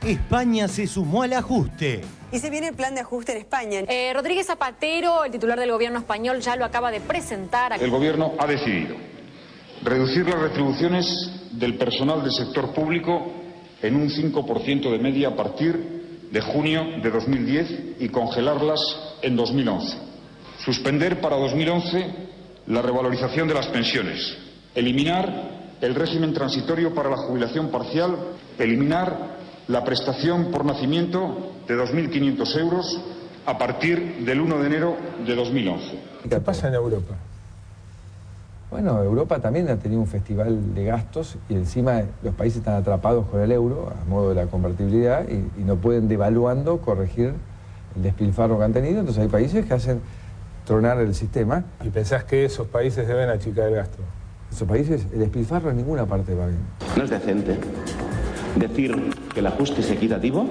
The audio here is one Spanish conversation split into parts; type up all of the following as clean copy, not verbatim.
España se sumó al ajuste. Y se viene el plan de ajuste en España. Rodríguez Zapatero, el titular del gobierno español, ya lo acaba de presentar. El gobierno ha decidido reducir las retribuciones del personal del sector público en un 5% de media a partir de junio de 2010 y congelarlas en 2011. Suspender para 2011 la revalorización de las pensiones. Eliminar el régimen transitorio para la jubilación parcial. Eliminar la prestación por nacimiento de 2.500 euros a partir del 1 de enero de 2011. ¿Qué pasa en Europa? Bueno, Europa también ha tenido un festival de gastos y encima los países están atrapados con el euro a modo de la convertibilidad y no pueden devaluando corregir el despilfarro que han tenido. Entonces hay países que hacen tronar el sistema. ¿Y pensás que esos países deben achicar el gasto? Esos países, el despilfarro en ninguna parte va bien. No es decente decir que el ajuste es equitativo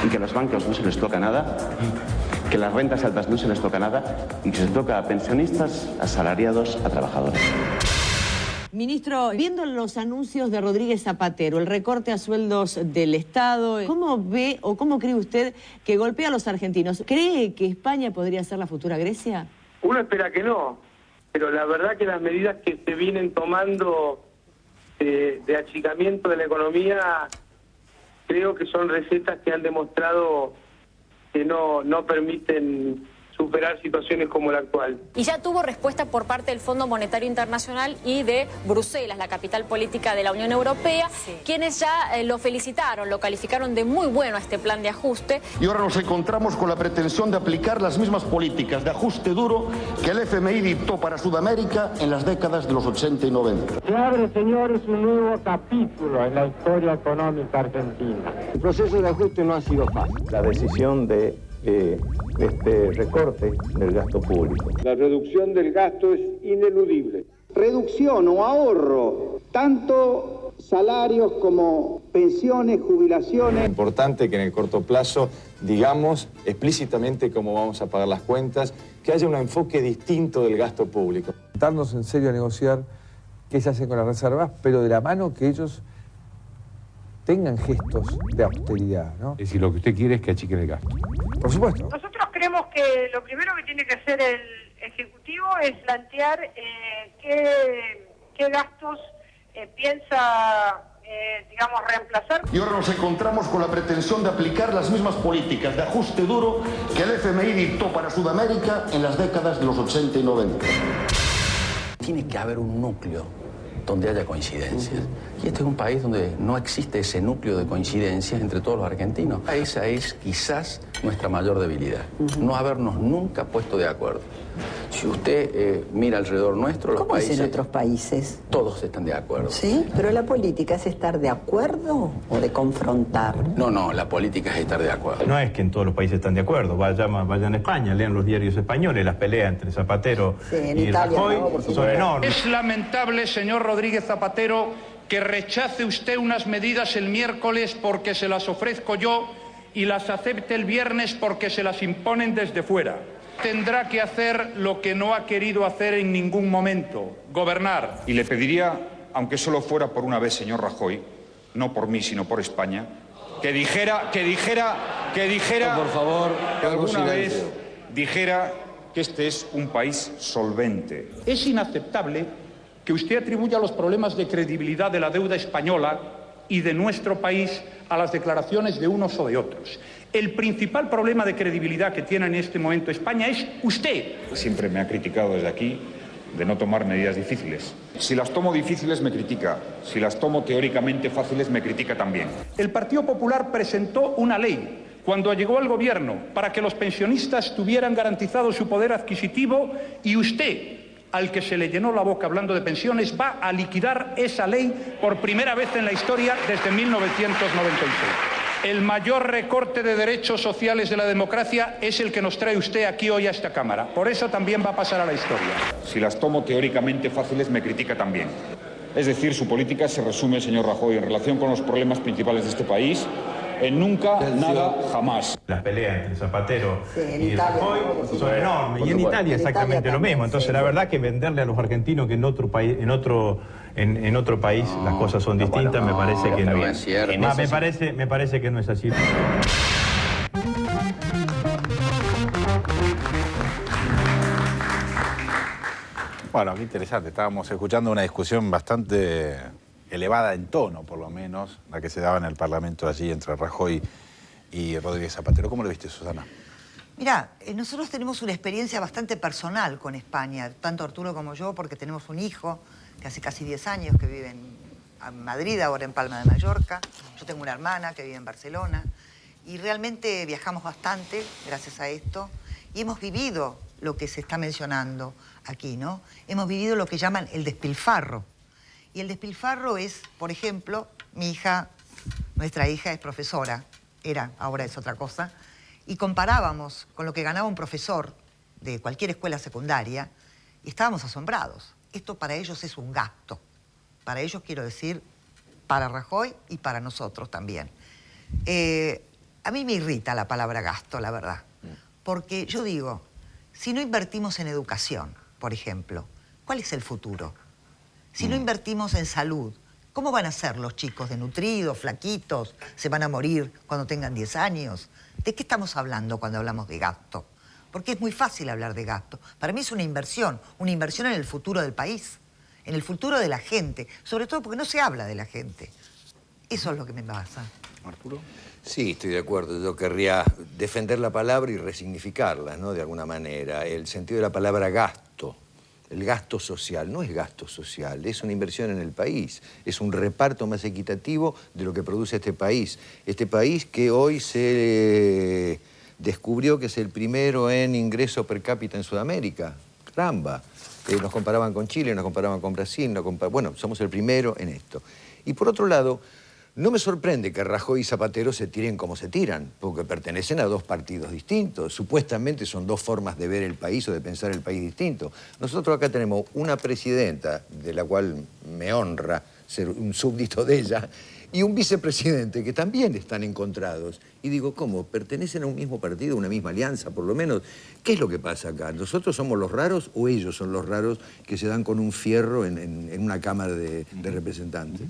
y que a los bancos no se les toca nada, que las rentas altas no se les toca nada y que se toca a pensionistas, a asalariados, a trabajadores. Ministro, viendo los anuncios de Rodríguez Zapatero, el recorte a sueldos del Estado, ¿cómo ve o cómo cree usted que golpea a los argentinos? ¿Cree que España podría ser la futura Grecia? Uno espera que no, pero la verdad que las medidas que se vienen tomando de achicamiento de la economía, creo que son recetas que han demostrado que no permiten superar situaciones como la actual. Y ya tuvo respuesta por parte del Fondo Monetario Internacional y de Bruselas, la capital política de la Unión Europea, quienes ya lo felicitaron, lo calificaron de muy bueno a este plan de ajuste. Y ahora nos encontramos con la pretensión de aplicar las mismas políticas de ajuste duro que el FMI dictó para Sudamérica en las décadas de los 80 y 90. Se abre, señores, un nuevo capítulo en la historia económica argentina. El proceso de ajuste no ha sido fácil. La decisión de este recorte del gasto público. La reducción del gasto es ineludible. Reducción o ahorro, tanto salarios como pensiones, jubilaciones. Es importante que en el corto plazo digamos explícitamente cómo vamos a pagar las cuentas, que haya un enfoque distinto del gasto público. Sentarnos en serio a negociar qué se hace con las reservas, pero de la mano que ellos tengan gestos de austeridad, ¿no? Es decir, lo que usted quiere es que achiquen el gasto. Por supuesto. Nosotros creemos que lo primero que tiene que hacer el Ejecutivo es plantear qué gastos piensa, digamos, reemplazar. Y ahora nos encontramos con la pretensión de aplicar las mismas políticas de ajuste duro que el FMI dictó para Sudamérica en las décadas de los 80 y 90. Tiene que haber un núcleo donde haya coincidencias. Y este es un país donde no existe ese núcleo de coincidencias entre todos los argentinos. Esa es quizás nuestra mayor debilidad, no habernos nunca puesto de acuerdo. Si usted mira alrededor nuestro, los países... ¿Cómo es en otros países? Todos están de acuerdo. ¿Sí? ¿Pero la política es estar de acuerdo o de confrontar? No, la política es estar de acuerdo. No es que en todos los países están de acuerdo. Vayan a España, lean los diarios españoles, las peleas entre Zapatero y Rajoy son enormes. Es lamentable, señor Rodríguez Zapatero, que rechace usted unas medidas el miércoles porque se las ofrezco yo y las acepte el viernes porque se las imponen desde fuera. Tendrá que hacer lo que no ha querido hacer en ningún momento, gobernar. Y le pediría, aunque solo fuera por una vez, señor Rajoy, no por mí, sino por España, que dijera, por favor, que alguna vez dijera que este es un país solvente. Es inaceptable que usted atribuya los problemas de credibilidad de la deuda española y de nuestro país a las declaraciones de unos o de otros. El principal problema de credibilidad que tiene en este momento España es usted. Siempre me ha criticado desde aquí de no tomar medidas difíciles. Si las tomo difíciles me critica, si las tomo teóricamente fáciles me critica también. El Partido Popular presentó una ley cuando llegó al gobierno para que los pensionistas tuvieran garantizado su poder adquisitivo y usted, al que se le llenó la boca hablando de pensiones, va a liquidar esa ley por primera vez en la historia desde 1996. El mayor recorte de derechos sociales de la democracia es el que nos trae usted aquí hoy a esta Cámara. Por eso también va a pasar a la historia. Si las tomo teóricamente fáciles me critica también. Es decir, su política se resume, señor Rajoy, en relación con los problemas principales de este país, en nunca, nada, jamás. Las peleas entre Zapatero y Rajoy son enormes. Y en Italia exactamente lo mismo. Entonces, la verdad que venderle a los argentinos que en otro país, en otro en otro país las cosas son distintas, me parece que no. Me parece que no es así. Bueno, qué interesante. Estábamos escuchando una discusión bastante elevada en tono, por lo menos, la que se daba en el Parlamento allí entre Rajoy y Rodríguez Zapatero. ¿Cómo lo viste, Susana? Mirá, nosotros tenemos una experiencia bastante personal con España, tanto Arturo como yo, porque tenemos un hijo que hace casi 10 años que vive en Madrid, ahora en Palma de Mallorca. Yo tengo una hermana que vive en Barcelona. Y realmente viajamos bastante gracias a esto. Y hemos vivido lo que se está mencionando aquí, ¿no? Hemos vivido lo que llaman el despilfarro. Y el despilfarro es, por ejemplo, nuestra hija es profesora, ahora es otra cosa, y comparábamos con lo que ganaba un profesor de cualquier escuela secundaria y estábamos asombrados. Esto para ellos es un gasto. Para ellos, quiero decir, para Rajoy y para nosotros también. A mí me irrita la palabra gasto, la verdad. Porque yo digo, si no invertimos en educación, por ejemplo, ¿cuál es el futuro? Si no invertimos en salud, ¿cómo van a ser los chicos desnutridos, flaquitos? ¿Se van a morir cuando tengan 10 años? ¿De qué estamos hablando cuando hablamos de gasto? Porque es muy fácil hablar de gasto. Para mí es una inversión en el futuro del país, en el futuro de la gente, sobre todo porque no se habla de la gente. Eso es lo que me pasa. ¿Arturo? Sí, estoy de acuerdo. Yo querría defender la palabra y resignificarla, ¿no? De alguna manera. El sentido de la palabra gasto, el gasto social, no es gasto social, es una inversión en el país. Es un reparto más equitativo de lo que produce este país. Este país que hoy se descubrió que es el primero en ingreso per cápita en Sudamérica. Caramba. Nos comparaban con Chile, nos comparaban con Brasil, bueno, somos el primero en esto. Y por otro lado, no me sorprende que Rajoy y Zapatero se tiren como se tiran, porque pertenecen a dos partidos distintos. Supuestamente son dos formas de ver el país o de pensar el país distinto. Nosotros acá tenemos una presidenta, de la cual me honra ser un súbdito de ella, y un vicepresidente que también están encontrados. Y digo, ¿cómo? ¿Pertenecen a un mismo partido, a una misma alianza, por lo menos? ¿Qué es lo que pasa acá? ¿Nosotros somos los raros o ellos son los raros que se dan con un fierro en una Cámara de Representantes?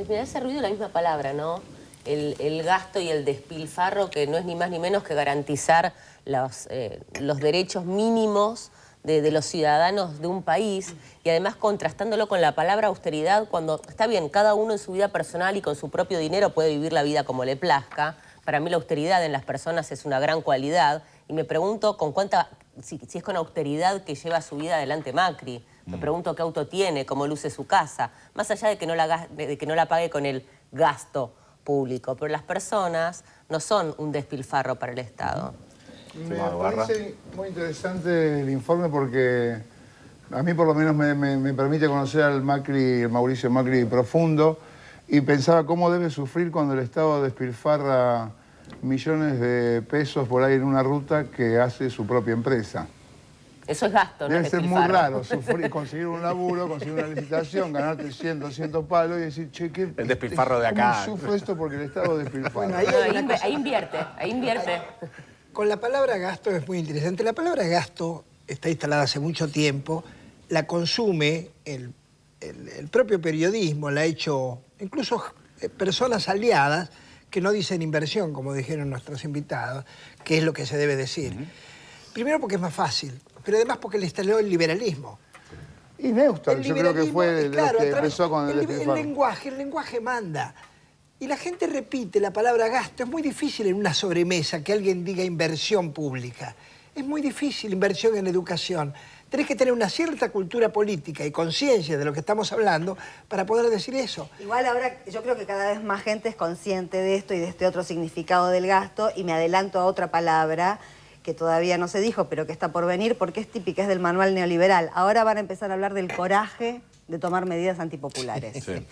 Me hace ruido la misma palabra, ¿no? El gasto y el despilfarro, que no es ni más ni menos que garantizar los derechos mínimos de los ciudadanos de un país, y además contrastándolo con la palabra austeridad, cuando está bien, cada uno en su vida personal y con su propio dinero puede vivir la vida como le plazca. Para mí la austeridad en las personas es una gran cualidad, y me pregunto si es con austeridad que lleva su vida adelante Macri. Me pregunto qué auto tiene, cómo luce su casa, más allá de que no la pague con el gasto público. Pero las personas no son un despilfarro para el Estado. Me parece muy interesante el informe porque a mí por lo menos me permite conocer al Mauricio Macri profundo, y pensaba cómo debe sufrir cuando el Estado despilfarra millones de pesos por ahí en una ruta que hace su propia empresa. Eso es gasto, ¿no? Debe ser muy raro conseguir un laburo, conseguir una licitación, ganarte 100, 200 palos y decir, che, ¿qué? El despilfarro de acá. ¿Cómo sufro esto porque el Estado despilfarra? Bueno, ahí invierte. Con la palabra gasto es muy interesante. La palabra gasto está instalada hace mucho tiempo, la consume el propio periodismo, la ha hecho incluso personas aliadas que no dicen inversión, como dijeron nuestros invitados, que es lo que se debe decir. Primero porque es más fácil, pero además porque le instaló el liberalismo. Y Neustadt, yo creo que fue el que empezó con el despilfarro. El lenguaje manda. Y la gente repite la palabra gasto. Es muy difícil en una sobremesa que alguien diga inversión pública. Es muy difícil inversión en educación. Tenés que tener una cierta cultura política y conciencia de lo que estamos hablando para poder decir eso. Igual ahora yo creo que cada vez más gente es consciente de esto y de este otro significado del gasto, y me adelanto a otra palabra que todavía no se dijo, pero que está por venir porque es típica, es del manual neoliberal. Ahora van a empezar a hablar del coraje de tomar medidas antipopulares. Sí,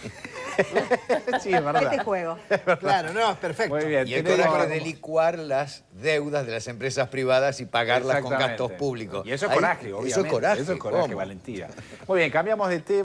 sí, es verdad. Este juego. Claro, no, es perfecto. Muy bien. Y el coraje de licuar las deudas de las empresas privadas y pagarlas con gastos públicos. Y eso es coraje, obviamente. Eso es coraje. Eso es coraje, valentía. Muy bien, cambiamos de tema.